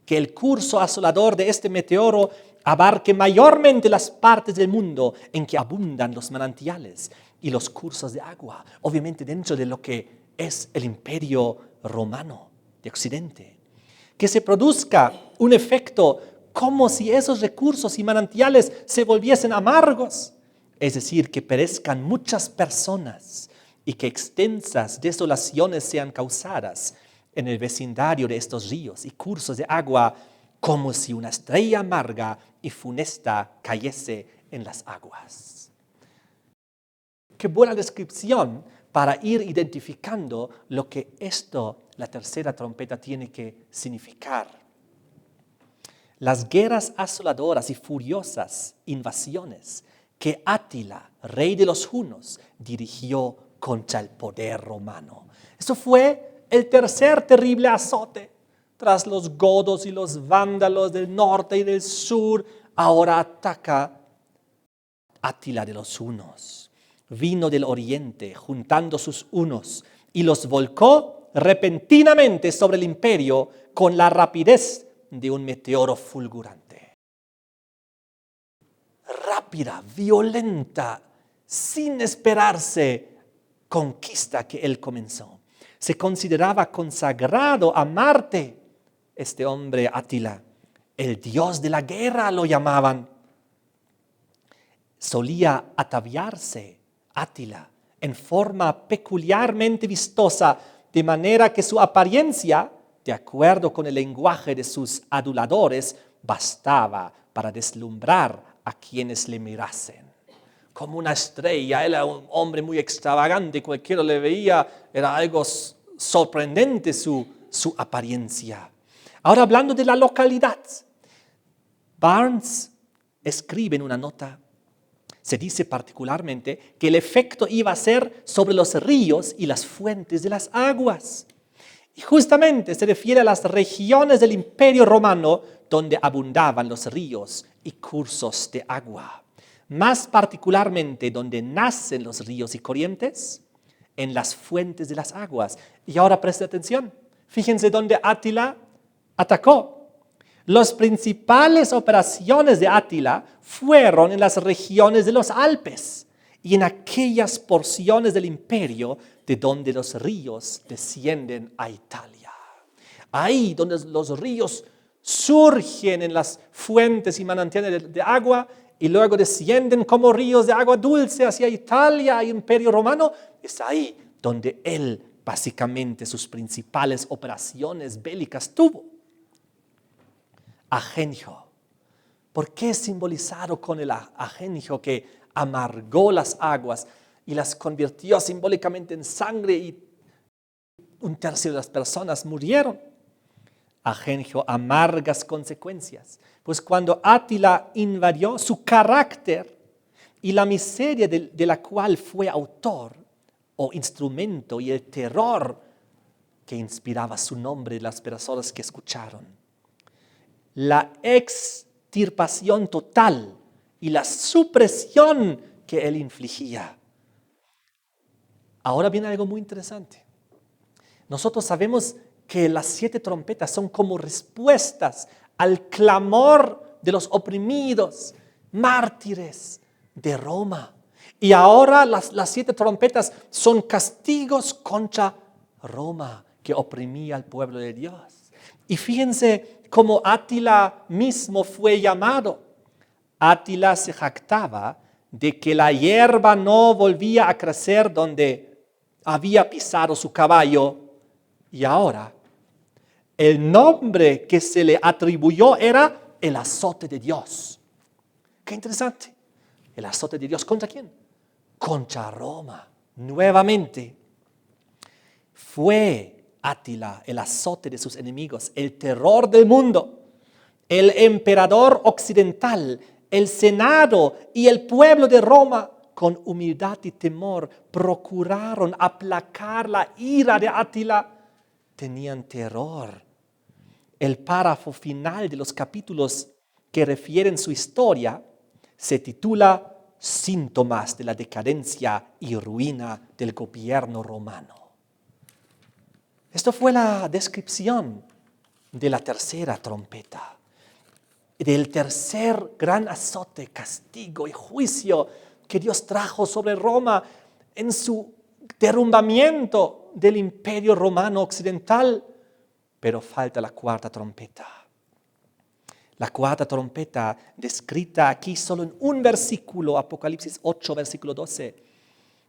Que el curso asolador de este meteoro abarque mayormente las partes del mundo en que abundan los manantiales y los cursos de agua, obviamente dentro de lo que es el Imperio Romano de Occidente. Que se produzca un efecto como si esos recursos y manantiales se volviesen amargos, es decir, que perezcan muchas personas y que extensas desolaciones sean causadas en el vecindario de estos ríos y cursos de agua como si una estrella amarga y funesta cayese en las aguas. Qué buena descripción para ir identificando lo que la tercera trompeta, tiene que significar. Las guerras asoladoras y furiosas invasiones que Átila, rey de los hunos, dirigió contra el poder romano. Eso fue el tercer terrible azote. Tras los godos y los vándalos del norte y del sur, ahora ataca Átila de los hunos. Vino del oriente juntando sus hunos y los volcó repentinamente sobre el imperio con la rapidez de un meteoro fulgurante. Rápida, violenta, sin esperarse, conquista que él comenzó. Se consideraba consagrado a Marte, este hombre Átila. El dios de la guerra lo llamaban. Solía ataviarse Átila en forma peculiarmente vistosa, de manera que su apariencia, de acuerdo con el lenguaje de sus aduladores, bastaba para deslumbrar a quienes le mirasen. Como una estrella, él era un hombre muy extravagante, cualquiera le veía, era algo sorprendente su apariencia. Ahora, hablando de la localidad, Barnes escribe en una nota, se dice particularmente que el efecto iba a ser sobre los ríos y las fuentes de las aguas. Y justamente se refiere a las regiones del Imperio Romano donde abundaban los ríos y cursos de agua. Más particularmente donde nacen los ríos y corrientes, en las fuentes de las aguas. Y ahora presten atención, fíjense dónde Átila atacó. Las principales operaciones de Átila fueron en las regiones de los Alpes y en aquellas porciones del imperio de donde los ríos descienden a Italia. Ahí donde los ríos surgen en las fuentes y manantiales de agua y luego descienden como ríos de agua dulce hacia Italia y Imperio Romano, es ahí donde él básicamente sus principales operaciones bélicas tuvo. Ajenjo. ¿Por qué es simbolizado con el ajenjo que amargó las aguas y las convirtió simbólicamente en sangre y un tercio de las personas murieron? Ajenjo, amargas consecuencias. Pues cuando Átila invadió, su carácter y la miseria de la cual fue autor o instrumento y el terror que inspiraba su nombre de las personas que escucharon. La extirpación total y la supresión que él infligía. Ahora viene algo muy interesante. Nosotros sabemos que las 7 trompetas son como respuestas al clamor de los oprimidos, mártires de Roma. Y ahora las 7 trompetas son castigos contra Roma, que oprimía al pueblo de Dios. Y fíjense cómo Átila mismo fue llamado. Átila se jactaba de que la hierba no volvía a crecer donde había pisado su caballo. Y ahora, el nombre que se le atribuyó era el azote de Dios. Qué interesante. El azote de Dios, ¿contra quién? Contra Roma. Nuevamente, fue Átila el azote de sus enemigos, el terror del mundo. El emperador occidental, el senado y el pueblo de Roma, con humildad y temor, procuraron aplacar la ira de Átila. Tenían terror. El párrafo final de los capítulos que refieren su historia se titula Síntomas de la decadencia y ruina del gobierno romano. Esto fue la descripción de la tercera trompeta, del tercer gran azote, castigo y juicio que Dios trajo sobre Roma en su derrumbamiento del imperio romano occidental. Pero falta la cuarta trompeta. La cuarta trompeta, descrita aquí solo en un versículo, Apocalipsis 8, versículo 12.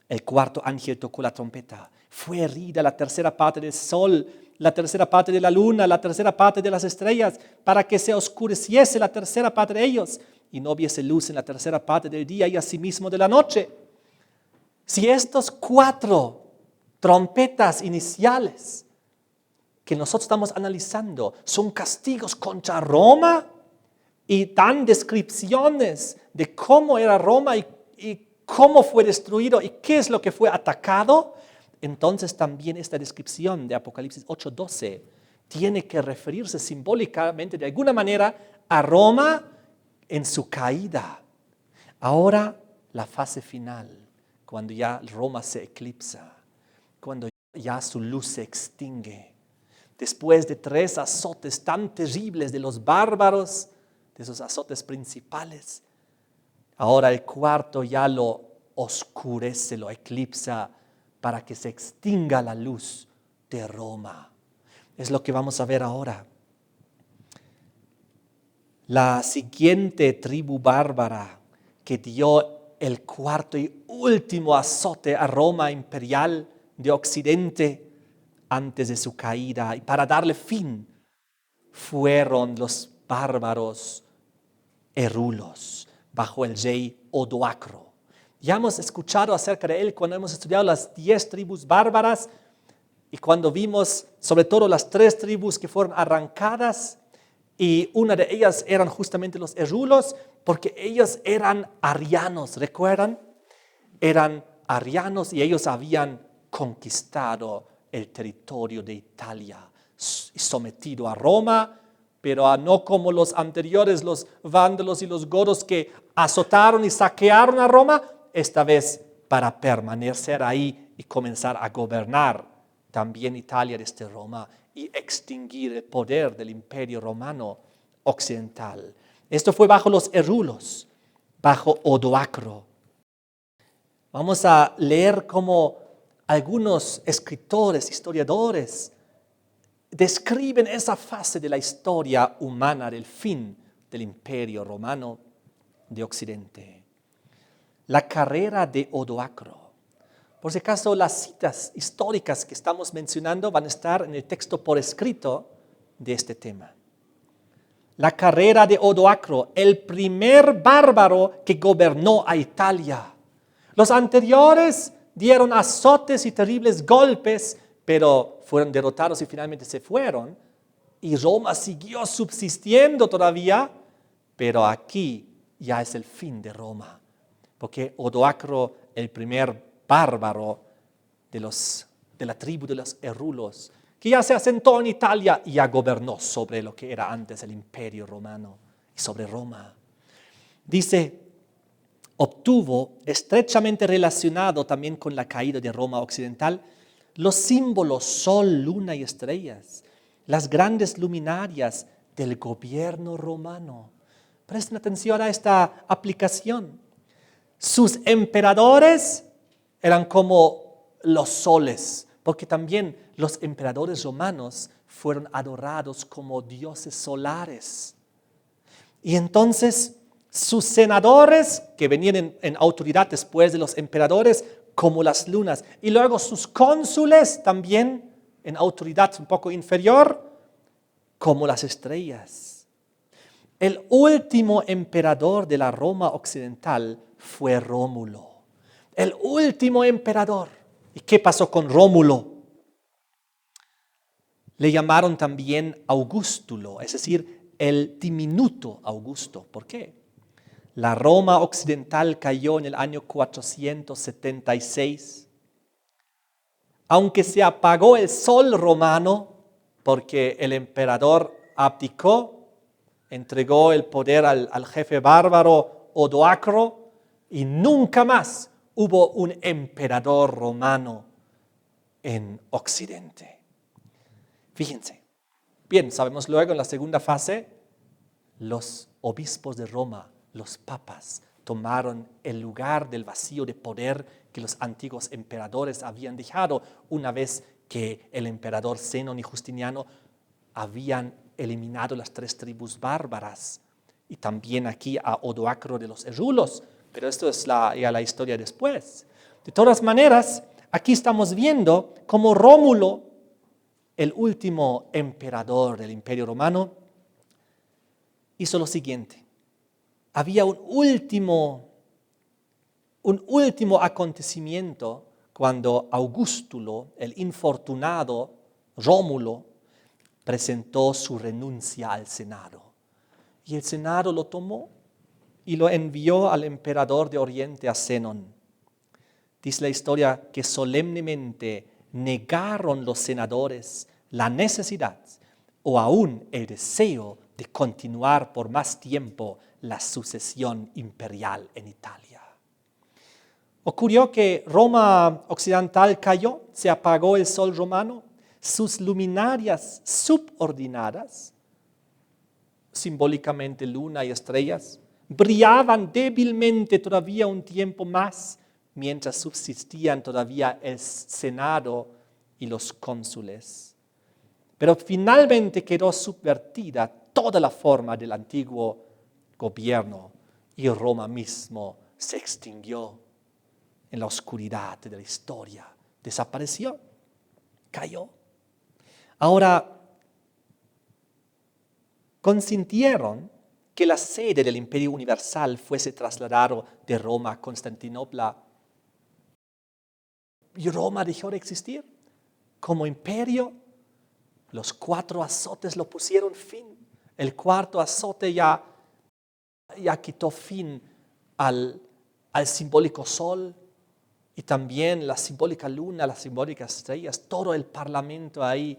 El cuarto ángel tocó la trompeta. Fue herida la tercera parte del sol, la tercera parte de la luna, la tercera parte de las estrellas, para que se oscureciese la tercera parte de ellos y no hubiese luz en la tercera parte del día y asimismo de la noche. Si estos 4 trompetas iniciales que nosotros estamos analizando son castigos contra Roma y dan descripciones de cómo era Roma y cómo fue destruido y qué es lo que fue atacado, entonces también esta descripción de Apocalipsis 8:12 tiene que referirse simbólicamente de alguna manera a Roma en su caída. Ahora la fase final, cuando ya Roma se eclipsa, cuando ya su luz se extingue, después de 3 azotes tan terribles de los bárbaros, de esos azotes principales, ahora el 4 ya lo oscurece, lo eclipsa para que se extinga la luz de Roma. Es lo que vamos a ver ahora. La siguiente tribu bárbara que dio el 4 y último azote a Roma imperial de Occidente antes de su caída y para darle fin fueron los bárbaros erulos bajo el rey Odoacro. Ya hemos escuchado acerca de él cuando hemos estudiado las 10 tribus bárbaras y cuando vimos sobre todo las 3 tribus que fueron arrancadas y una de ellas eran justamente los erulos porque ellos eran arianos, ¿recuerdan? Eran arianos y ellos habían conquistado el territorio de Italia y sometido a Roma, pero no como los anteriores, los vándalos y los godos que azotaron y saquearon a Roma, esta vez para permanecer ahí y comenzar a gobernar también Italia desde Roma y extinguir el poder del imperio romano occidental. Esto fue bajo los erulos, bajo Odoacro. Vamos a leer cómo algunos escritores, historiadores, describen esa fase de la historia humana del fin del imperio romano de Occidente. La carrera de Odoacro. Por si acaso, las citas históricas que estamos mencionando van a estar en el texto por escrito de este tema. La carrera de Odoacro, el primer bárbaro que gobernó a Italia. Los anteriores dieron azotes y terribles golpes, pero fueron derrotados y finalmente se fueron. Y Roma siguió subsistiendo todavía, pero aquí ya es el fin de Roma. Porque Odoacro, el primer bárbaro de la tribu de los erulos, que ya se asentó en Italia y ya gobernó sobre lo que era antes el imperio romano y sobre Roma. Dice, obtuvo estrechamente relacionado también con la caída de Roma occidental los símbolos sol, luna y estrellas, las grandes luminarias del gobierno romano. Presten atención a esta aplicación. Sus emperadores eran como los soles, porque también los emperadores romanos fueron adorados como dioses solares. Y entonces sus senadores, que venían en autoridad después de los emperadores, como las lunas, y luego sus cónsules también en autoridad un poco inferior, como las estrellas. El último emperador de la Roma occidental fue Rómulo. El último emperador. ¿Y qué pasó con Rómulo? Le llamaron también Augustulo, es decir, el diminuto Augusto. ¿Por qué? La Roma occidental cayó en el año 476. Aunque se apagó el sol romano, porque el emperador abdicó, entregó el poder al jefe bárbaro Odoacro, y nunca más hubo un emperador romano en Occidente. Fíjense. Bien, sabemos luego en la segunda fase, los obispos de Roma, los papas, tomaron el lugar del vacío de poder que los antiguos emperadores habían dejado una vez que el emperador Zenón y Justiniano habían eliminado las 3 tribus bárbaras y también aquí a Odoacro de los erulos, pero esto es ya la historia después. De todas maneras, aquí estamos viendo cómo Rómulo el último emperador del Imperio Romano, hizo lo siguiente. Había un último acontecimiento cuando Augustulo, el infortunado Rómulo, presentó su renuncia al Senado. Y el Senado lo tomó y lo envió al emperador de Oriente, a Zenón. Dice la historia que solemnemente negaron los senadores la necesidad o aún el deseo de continuar por más tiempo la sucesión imperial en Italia. Ocurrió que Roma occidental cayó, se apagó el sol romano, sus luminarias subordinadas, simbólicamente luna y estrellas, brillaban débilmente todavía un tiempo más, mientras subsistían todavía el Senado y los cónsules. Pero finalmente quedó subvertida toda la forma del antiguo gobierno y Roma mismo se extinguió en la oscuridad de la historia. Desapareció, cayó. Ahora, consintieron que la sede del Imperio Universal fuese trasladado de Roma a Constantinopla. Y Roma dejó de existir como imperio. Los 4 azotes lo pusieron fin. El 4º azote ya quitó fin al simbólico sol y también la simbólica luna, las simbólicas estrellas. Todo el parlamento ahí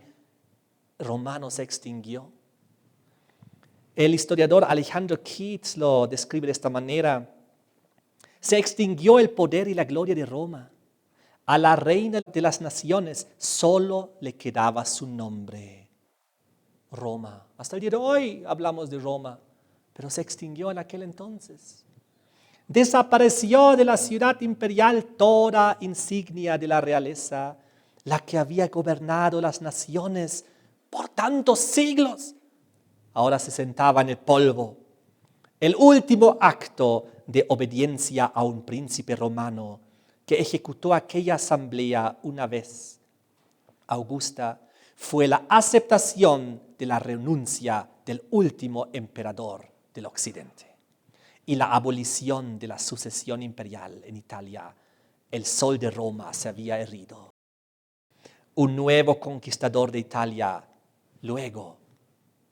romano se extinguió. El historiador Alejandro Keats lo describe de esta manera. Se extinguió el poder y la gloria de Roma. A la reina de las naciones solo le quedaba su nombre. Roma. Hasta el día de hoy hablamos de Roma, pero se extinguió en aquel entonces. Desapareció de la ciudad imperial toda insignia de la realeza, la que había gobernado las naciones por tantos siglos. Ahora se sentaba en el polvo. El último acto de obediencia a un príncipe romano que ejecutó aquella asamblea una vez augusta fue la aceptación de la renuncia del último emperador del occidente y la abolición de la sucesión imperial en Italia. El sol de Roma se había herido. Un nuevo conquistador de Italia, luego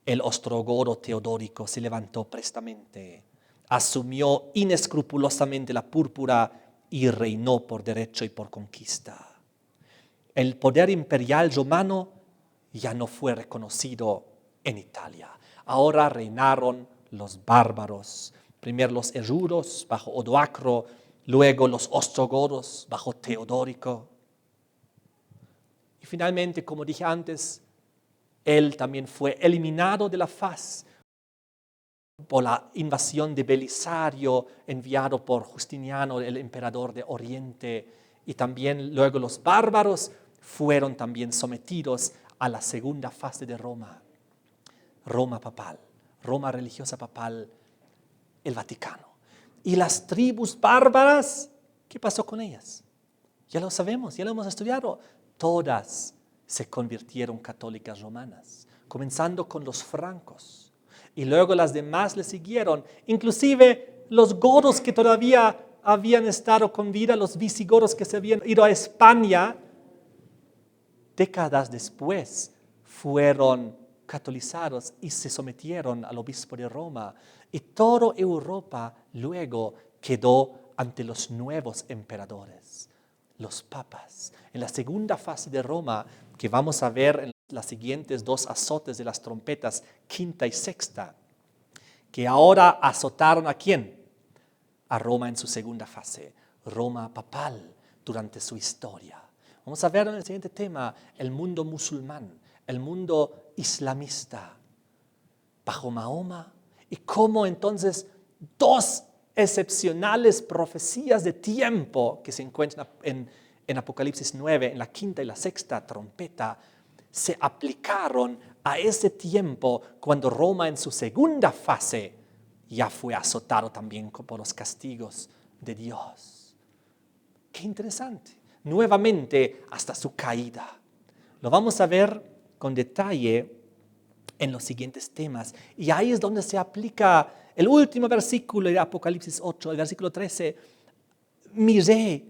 el ostrogoro Teodórico, se levantó prestamente, asumió inescrupulosamente la púrpura y reinó por derecho y por conquista. El poder imperial romano ya no fue reconocido en Italia. Ahora reinaron los bárbaros, primero los eruros bajo Odoacro, luego los ostrogoros bajo Teodórico. Y finalmente, como dije antes, él también fue eliminado de la faz por la invasión de Belisario, enviado por Justiniano, el emperador de Oriente, y también luego los bárbaros fueron también sometidos a la segunda fase de Roma. Roma papal, Roma religiosa papal, el Vaticano. Y las tribus bárbaras, ¿qué pasó con ellas? Ya lo sabemos, ya lo hemos estudiado. Todas se convirtieron católicas romanas, comenzando con los francos. Y luego las demás le siguieron, inclusive los godos que todavía habían estado con vida, los visigodos que se habían ido a España, décadas después fueron catolizados y se sometieron al obispo de Roma. Y toda Europa luego quedó ante los nuevos emperadores, los papas. En la segunda fase de Roma, que vamos a ver en las siguientes 2 azotes de las trompetas, quinta y sexta, que ahora azotaron ¿a quién? A Roma en su segunda fase, Roma papal durante su historia. Vamos a ver en el siguiente tema el mundo musulmán, el mundo islamista, bajo Mahoma, y cómo entonces 2 excepcionales profecías de tiempo que se encuentran en Apocalipsis 9, en la quinta y la sexta trompeta, se aplicaron a ese tiempo cuando Roma en su segunda fase ya fue azotado también por los castigos de Dios. Qué interesante. Nuevamente hasta su caída. Lo vamos a ver con detalle en los siguientes temas. Y ahí es donde se aplica el último versículo de Apocalipsis 8, el versículo 13. Miré,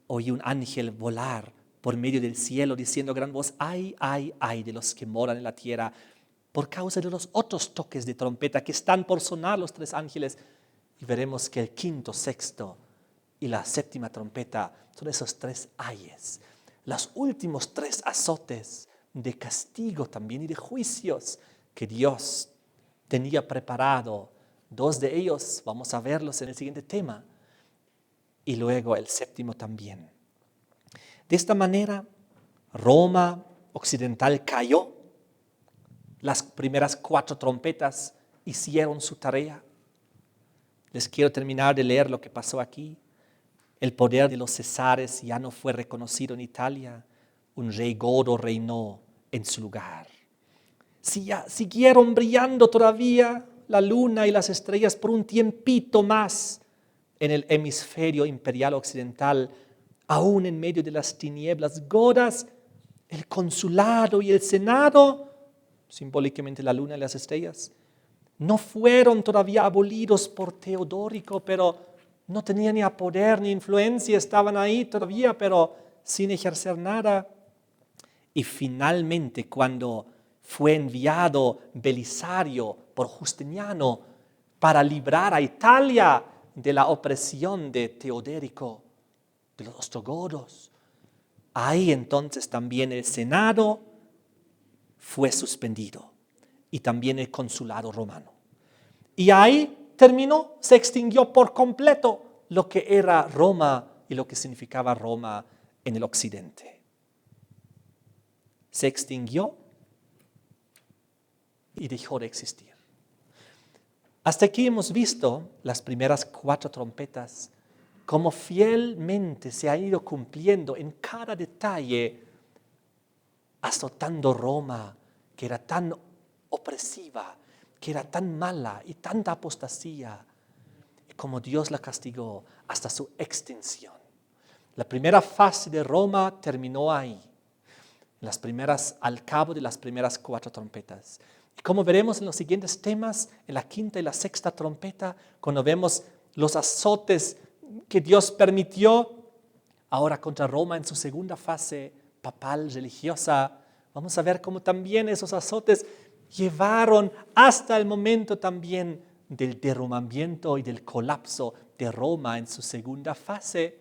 oí un ángel volar por medio del cielo diciendo a gran voz, ay, ay, ay de los que moran en la tierra, por causa de los otros toques de trompeta que están por sonar los 3 ángeles. Y veremos que el quinto, sexto y la séptima trompeta son esos 3 ayes. Los últimos 3 azotes de castigo también y de juicios que Dios tenía preparado. 2 de ellos vamos a verlos en el siguiente tema. Y luego el séptimo también. De esta manera, Roma occidental cayó. Las primeras 4 trompetas hicieron su tarea. Les quiero terminar de leer lo que pasó aquí. El poder de los cesares ya no fue reconocido en Italia. Un rey godo reinó en su lugar. Siguieron brillando todavía la luna y las estrellas por un tiempito más en el hemisferio imperial occidental, aún en medio de las tinieblas godas, el consulado y el senado, simbólicamente la luna y las estrellas, no fueron todavía abolidos por Teodórico, pero no tenían ni poder ni influencia, estaban ahí todavía, pero sin ejercer nada. Y finalmente, cuando fue enviado Belisario por Justiniano para librar a Italia de la opresión de Teodórico, de los ostrogodos, ahí entonces también el Senado fue suspendido y también el consulado romano. Y ahí terminó, se extinguió por completo lo que era Roma y lo que significaba Roma en el occidente. Se extinguió y dejó de existir. Hasta aquí hemos visto las primeras 4 trompetas, cómo fielmente se ha ido cumpliendo en cada detalle, azotando Roma, que era tan opresiva, que era tan mala y tanta apostasía, y como Dios la castigó hasta su extinción. La primera fase de Roma terminó ahí, al cabo de las primeras 4 trompetas. Y como veremos en los siguientes temas, en la quinta y la sexta trompeta, cuando vemos los azotes que Dios permitió ahora contra Roma en su segunda fase papal religiosa, vamos a ver cómo también esos azotes llevaron hasta el momento también del derrumbamiento y del colapso de Roma en su segunda fase.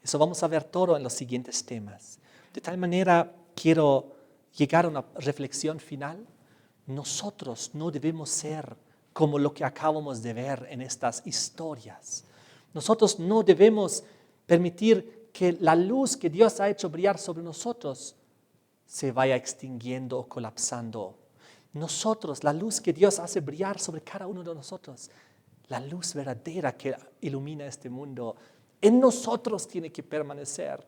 Eso vamos a ver todo en los siguientes temas. De tal manera, quiero llegar a una reflexión final. Nosotros no debemos ser como lo que acabamos de ver en estas historias. Nosotros no debemos permitir que la luz que Dios ha hecho brillar sobre nosotros se vaya extinguiendo o colapsando. Nosotros, la luz que Dios hace brillar sobre cada uno de nosotros, la luz verdadera que ilumina este mundo, en nosotros tiene que permanecer.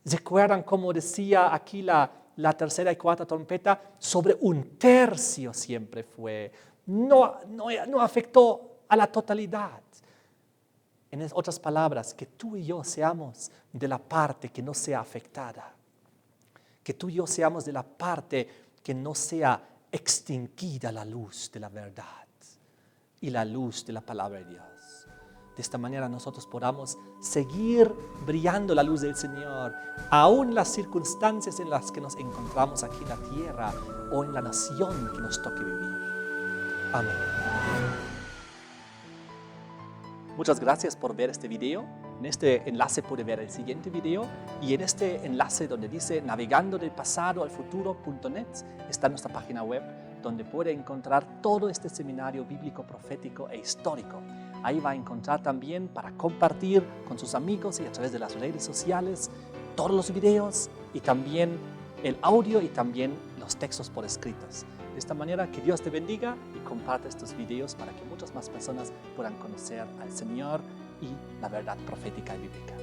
¿Recuerdan cómo decía aquí la tercera y cuarta trompeta? Sobre 1/3 siempre fue. No afectó a la totalidad. En otras palabras, que tú y yo seamos de la parte que no sea afectada. Que tú y yo seamos de la parte que no sea extinguida la luz de la verdad y la luz de la palabra de Dios. De esta manera nosotros podamos seguir brillando la luz del Señor, aún en las circunstancias en las que nos encontramos aquí en la tierra o en la nación que nos toque vivir. Amén. Muchas gracias por ver este video. En este enlace puede ver el siguiente video y en este enlace donde dice navegando del pasado al futuro.net está nuestra página web donde puede encontrar todo este seminario bíblico, profético e histórico. Ahí va a encontrar también para compartir con sus amigos y a través de las redes sociales todos los videos y también el audio y también los textos por escritos. De esta manera, que Dios te bendiga y comparte estos videos para que muchas más personas puedan conocer al Señor y la verdad profética y bíblica.